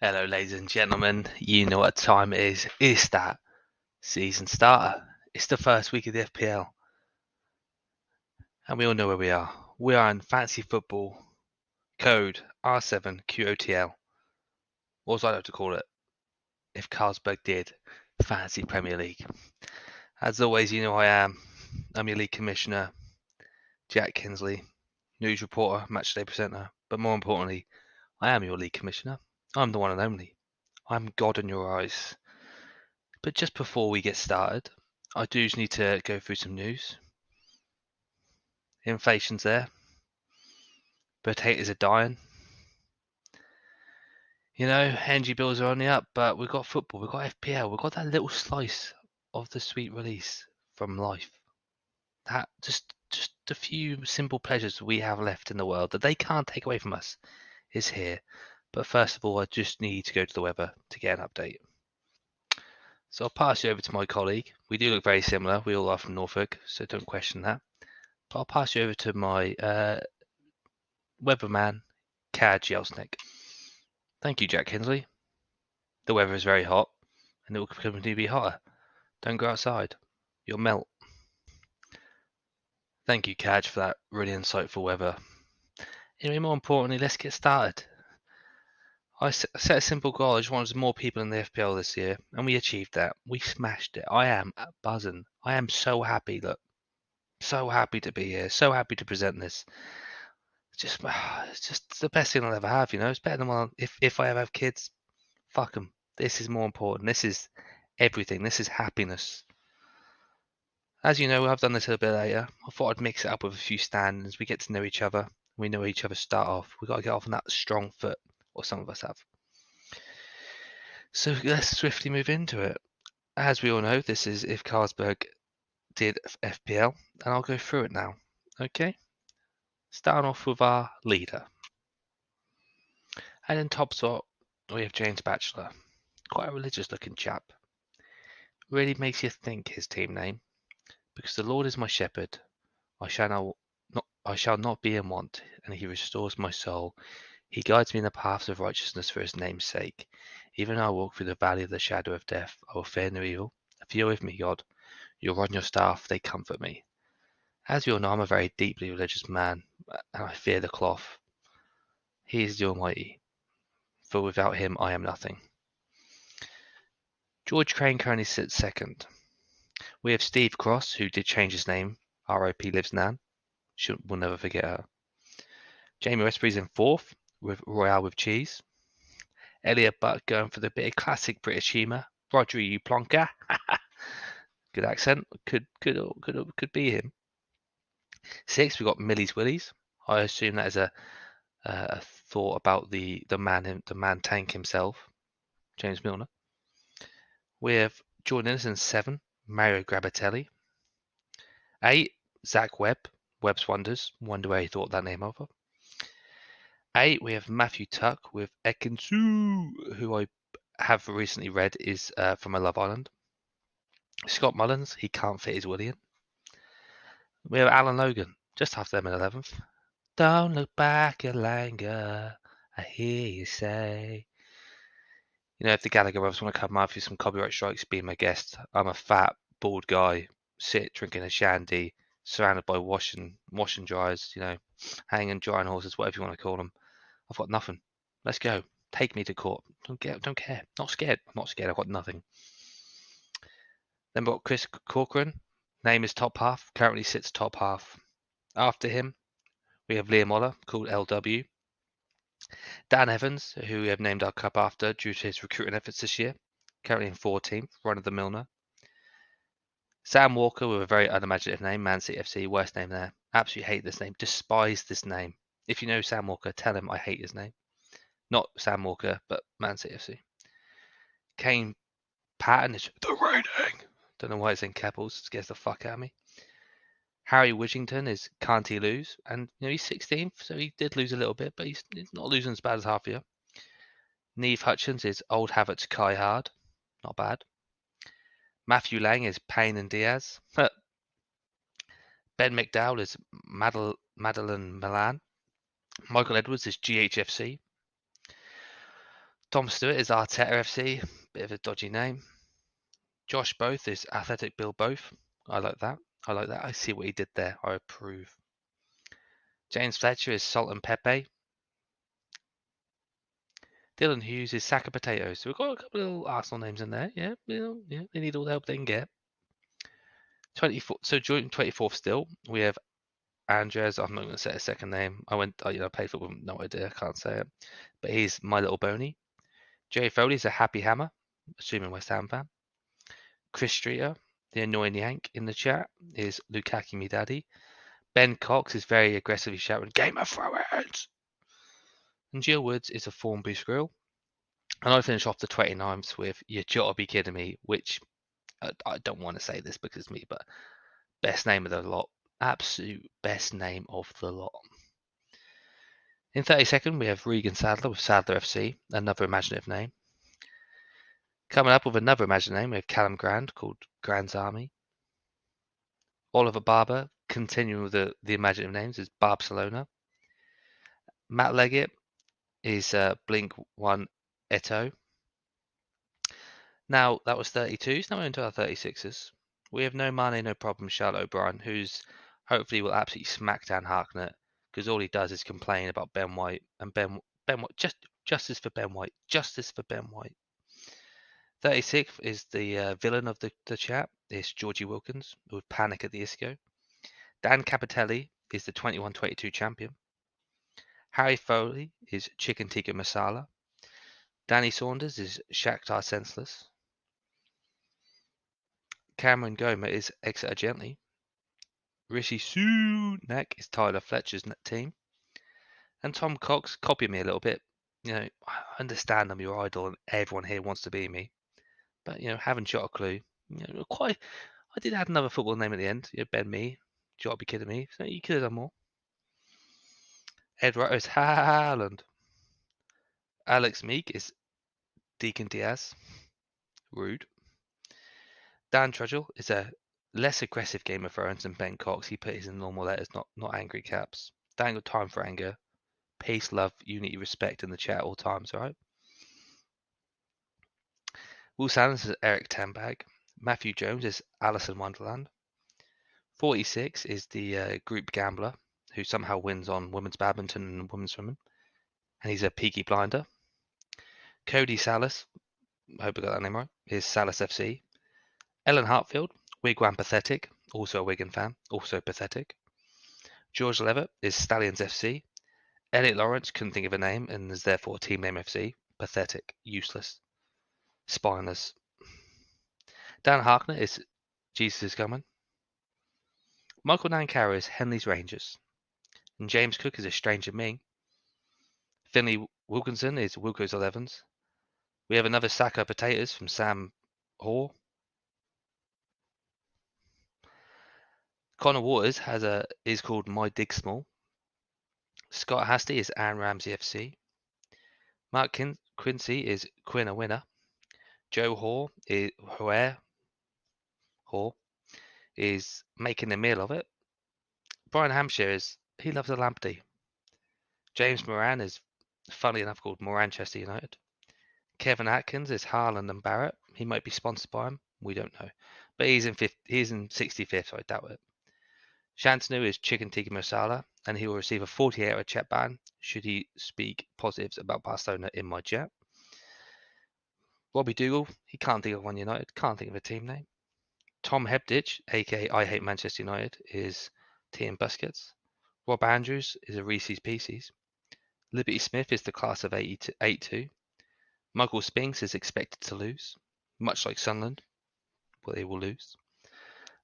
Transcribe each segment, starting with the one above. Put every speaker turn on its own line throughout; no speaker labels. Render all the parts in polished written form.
Hello, ladies and gentlemen. You know what time it is. It's that season starter. It's the first week of the FPL, and we all know where we are. We are in fantasy football, code R7QOTL, or as I like to call it, if Carlsberg did fantasy Premier League. As always, you know who I am. I'm your league commissioner, Jack Kinsley, news reporter, matchday presenter, but more importantly, I am your league commissioner. I'm the one and only. I'm God in your eyes. But just before we get started, I do just need to go through some news. Inflation's there. Potatoes are dying. You know, energy bills are on the up, but we've got football, we've got FPL, we've got that little slice of the sweet release from life. That just a few simple pleasures we have left in the world that they can't take away from us is here. But first of all, I just need to go to the weather to get an update. So I'll pass you over to my colleague. We do look very similar. We all are from Norfolk, so don't question that. But I'll pass you over to my weatherman, Kad Yelsnick. Thank you, Jack Kinsley. The weather is very hot, and it will continue to be hotter. Don't go outside. You'll melt. Thank you, Kaj, for that really insightful weather. Anyway, more importantly, let's get started. I set a simple goal. I just wanted more people in the FPL this year, and we achieved that. We smashed it. I am buzzing. I am so happy. Look, so happy to be here. So happy to present this. It's just the best thing I'll ever have. You know, it's better than one. If I ever have kids, fuck them. This is more important. This is everything. This is happiness. As you know, I've done this a little bit later. I thought I'd mix it up with a few standards. We get to know each other. We know each other start off. We've got to get off on that strong foot, or some of us have. So let's swiftly move into it. As we all know, this is if Carlsberg did FPL, and I'll go through it now. Okay? Starting off with our leader. And in top spot, we have James Batchelor. Quite a religious looking chap. Really makes you think his team name. Because the Lord is my shepherd, I shall not be in want, and he restores my soul. He guides me in the paths of righteousness for his name's sake. Even though I walk through the valley of the shadow of death, I will fear no evil. If you are with me, God, your rod and your staff, they comfort me. As you all know, I'm a very deeply religious man, and I fear the cloth. He is the Almighty, for without him I am nothing. George Crane currently sits second. We have Steve Cross, who did change his name. R.I.P. lives Nan. We'll never forget her. Jamie Westbury's in fourth with Royale with Cheese. Elliot Butt going for the bit of classic British humour. Roger, you plonker. Good accent. Could be him. Sixth, we got Millie's Willies. I assume that is a thought about the man tank himself, James Milner. We have Jordan Innocent 7, Mario Grabatelli. 8, Zach Webb, Webb's Wonders. Wonder where he thought that name of. 8, we have Matthew Tuck with Ekinsu, who I have recently read is from a Love Island. Scott Mullins, he can't fit his William. We have Alan Logan, just after them in 11th. Don't look back at Langer, I hear you say. You know, if the Gallagher brothers want to come after some copyright strikes, be my guest. I'm a fat, bald guy, drinking a shandy, surrounded by washing dryers, you know, hanging drying horses, whatever you want to call them. I've got nothing. Let's go. Take me to court. Don't care. Not scared. I'm not scared. I've got nothing. Then we've got Chris Corcoran. Name is top half. Currently sits top half. After him, we have Liam Oller, called LW. Dan Evans, who we have named our cup after due to his recruiting efforts this year. Currently in 14th, run of the Milner. Sam Walker with a very unimaginative name, Man City FC, worst name there. Absolutely hate this name. Despise this name. If you know Sam Walker, tell him I hate his name. Not Sam Walker, but Man City FC. Kane Patton is the rating. Don't know why it's in capitals. Scares the fuck out of me. Harry Widgington is can't he lose? And he's 16th, so he did lose a little bit, but he's not losing as bad as half year. Neve Hutchins is old Havertz Kai Hard. Not bad. Matthew Lang is Payne and Diaz. Ben McDowell is Madeline Milan. Michael Edwards is GHFC. Tom Stewart is Arteta FC. Bit of a dodgy name. Josh Both is Athletic Bill Both. I like that. I see what he did there. I approve. James Fletcher is Salt and Pepe. Dylan Hughes is Sack of Potatoes. So we've got a couple of little Arsenal names in there. Yeah, they need all the help they can get. 24. So joint 24th still. We have Andres. I'm not going to say a second name. I played football with no idea. I can't say it. But he's My Little Boney. Jay Foley's a Happy Hammer, assuming West Ham fan. Chris Streeter, the annoying Yank in the chat, is Lukaku me daddy. Ben Cox is very aggressively shouting, Game of Thrones! And Jill Woods is a form boost grill. And I finish off the 29th with You Gotta Be Kidding Me, which I don't want to say this because it's me, but best name of the lot. Absolute best name of the lot. In 32nd, we have Regan Sadler with Sadler FC, another imaginative name. Coming up with another imaginative name, we have Callum Grand, called Grand's Army. Oliver Barber, continuing with the imaginative names, is Barcelona. Matt Leggett is Blink 1 Eto. Now, that was 32s. Now we're into our 36s. We have No Mane, No Problem, Charlotte O'Brien, who's hopefully will absolutely smack down Harknett, because all he does is complain about Ben White, and Ben White, justice for Ben White, justice for Ben White. 36th is the villain of the chat. It's Georgie Wilkins with Panic at the Isco. Dan Capitelli is the 21-22 champion. Harry Foley is Chicken Tikka Masala. Danny Saunders is Shakhtar Senseless. Cameron Goma is Exeter Gently. Rishi Sunak is Tyler Fletcher's team. And Tom Cox, copy me a little bit. I understand I'm your idol and everyone here wants to be me. But, haven't got a clue. I did add another football name at the end. Ben Me. You gotta be kidding me. So you could have done more. Ed Wright is Haaland. Alex Meek is Deacon Diaz. Rude. Dan Trudgell is a less aggressive Game of Thrones than Ben Cox. He put his in normal letters, not angry caps. Don't got time for anger. Peace, love, unity, respect in the chat at all times, alright? Will Sanders is Eric Tenbag. Matthew Jones is Alice in Wonderland. 46 is the group gambler who somehow wins on women's badminton and women's swimming. And he's a Peaky Blinder. Cody Salas, I hope I got that name right, is Salas FC. Ellen Hartfield, Wigwam Pathetic, also a Wigan fan, also pathetic. George Levitt is Stallions FC. Elliot Lawrence couldn't think of a name and is therefore Team Name FC. Pathetic, useless, spineless. Dan Harkner is Jesus is Coming. Michael Nankara is Henley's Rangers. And James Cook is a Stranger Ming. Finley Wilkinson is Wilco's 11s. We have another sack of potatoes from Sam Hoare. Connor Waters is called My Dig Small. Scott Hasty is Anne Ramsey FC. Mark Quincy is Quinn a Winner. Joe Hoare is making a meal of it. Brian Hampshire he loves a lamptey. James Moran is funny enough called Moranchester United. Kevin Atkins is Haaland and Barrett. He might be sponsored by him. We don't know. But he's in 65th, so I doubt it. Shantanu is Chicken Tikka Masala, and he will receive a 48-hour chat ban should he speak positives about Barcelona in my chat. Robbie Dougal, he can't think of one United, can't think of a team name. Tom Hebditch, aka I Hate Manchester United, is Team Busquets. Rob Andrews is a Reese's Pieces. Liberty Smith is the class of 82. Michael Spinks is expected to lose, much like Sunderland, but they will lose.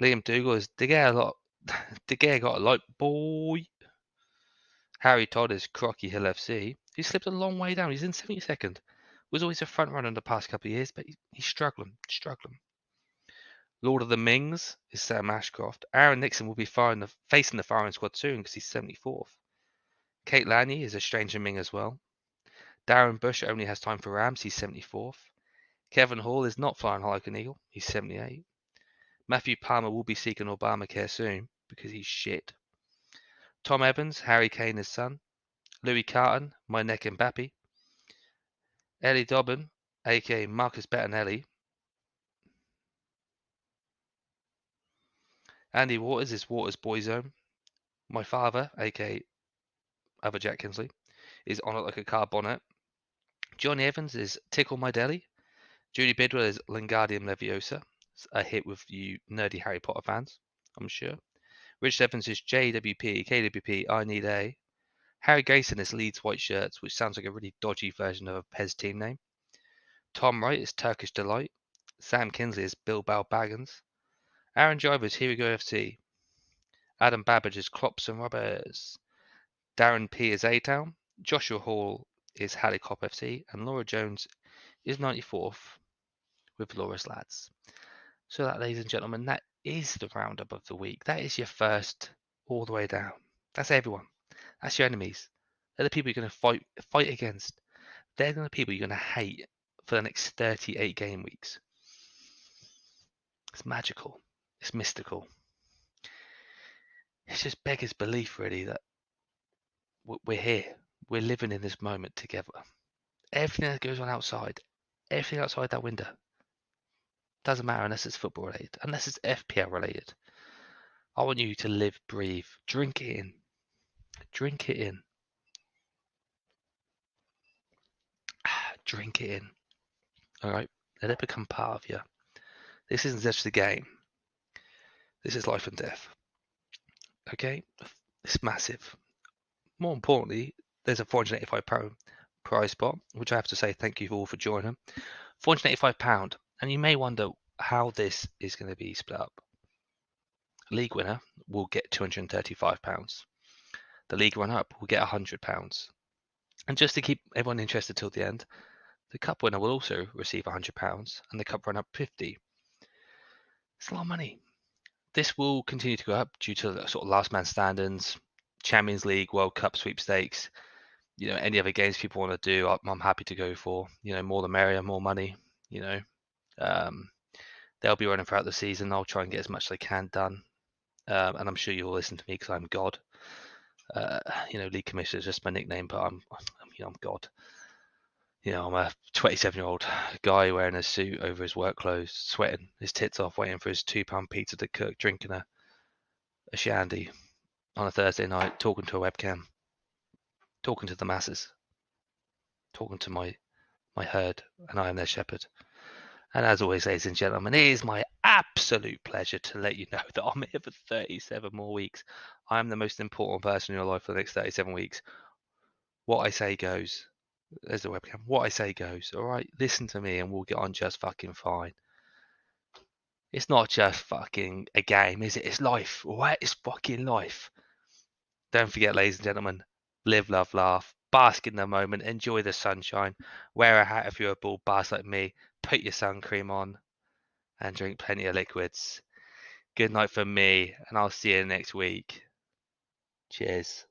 Liam Dougal is De Gea got a light boy. Harry Todd is Crocky Hill FC. He slipped a long way down. He's in 72nd. Was always a front runner in the past couple of years, but he's struggling. Lord of the Mings is Sam Ashcroft. Aaron Nixon will be facing the firing squad soon because he's 74th. Kate Lanny is a stranger Ming as well. Darren Bush only has time for Rams, he's 74th. Kevin Hall is not flying high like an eagle, he's 78. Matthew Palmer will be seeking Obamacare soon because he's shit. Tom Evans, Harry Kane, his son. Louis Carton, my neck Mbappe. Ellie Dobbin, aka Marcus Bettinelli. Andy Waters is Waters' Boyzone. My father, aka other Jack Kinsley, is on it like a car bonnet. Johnny Evans is Tickle My Deli. Judy Bidwell is Wingardium Leviosa. It's a hit with you nerdy Harry Potter fans, I'm sure. Rich Evans is JWP, KWP, I Need A. Harry Grayson is Leeds White Shirts, which sounds like a really dodgy version of a Pez team name. Tom Wright is Turkish Delight. Sam Kinsley is Bilbao Baggins. Aaron Driver is Here We Go FC. Adam Babbage is Clops and Rubbers. Darren P is A-Town. Joshua Hall is Hallicop FC. And Laura Jones is 94th with Laura's Lads. So that, ladies and gentlemen, that is the roundup of the week. That is your first all the way down. That's everyone. That's your enemies. They're the people you're going to fight against. They're the people you're going to hate for the next 38 game weeks. It's magical. It's mystical. It's just beggars belief, really, that we're here. We're living in this moment together. Everything that goes on outside, everything outside that window, doesn't matter unless it's football related, unless it's FPL related. I want you to live, breathe, drink it in. Drink it in. Drink it in. All right? Let it become part of you. This isn't just a game. This is life and death. Okay? It's massive. More importantly, there's a £485 prize pot, which I have to say thank you all for joining. £485. And you may wonder how this is going to be split up. League winner will get £235. The league runner-up will get £100. And just to keep everyone interested till the end, the cup winner will also receive £100 and the cup runner-up £50. It's a lot of money. This will continue to go up due to the sort of last man standings, Champions League, World Cup sweepstakes, any other games people want to do, I'm happy to go for. More the merrier, more money. They'll be running throughout the season. I'll try and get as much as I can done. And I'm sure you'll listen to me because I'm God. League commissioner is just my nickname, but I'm God. I'm a 27-year-old guy wearing a suit over his work clothes, sweating his tits off, waiting for his £2 pizza to cook, drinking a shandy on a Thursday night, talking to a webcam, talking to the masses, talking to my herd, and I am their shepherd. And as always, ladies and gentlemen, it is my absolute pleasure to let you know that I'm here for 37 more weeks. I am the most important person in your life for the next 37 weeks. What I say goes. There's the webcam. What I say goes. All right, listen to me and we'll get on just fucking fine. It's not just fucking a game, is it? It's life, all right? It's fucking life. Don't forget, ladies and gentlemen, live, love, laugh, bask in the moment, enjoy the sunshine, wear a hat if you're a bald bass like me, put your sun cream on, and drink plenty of liquids. Good night from me, and I'll see you next week. Cheers.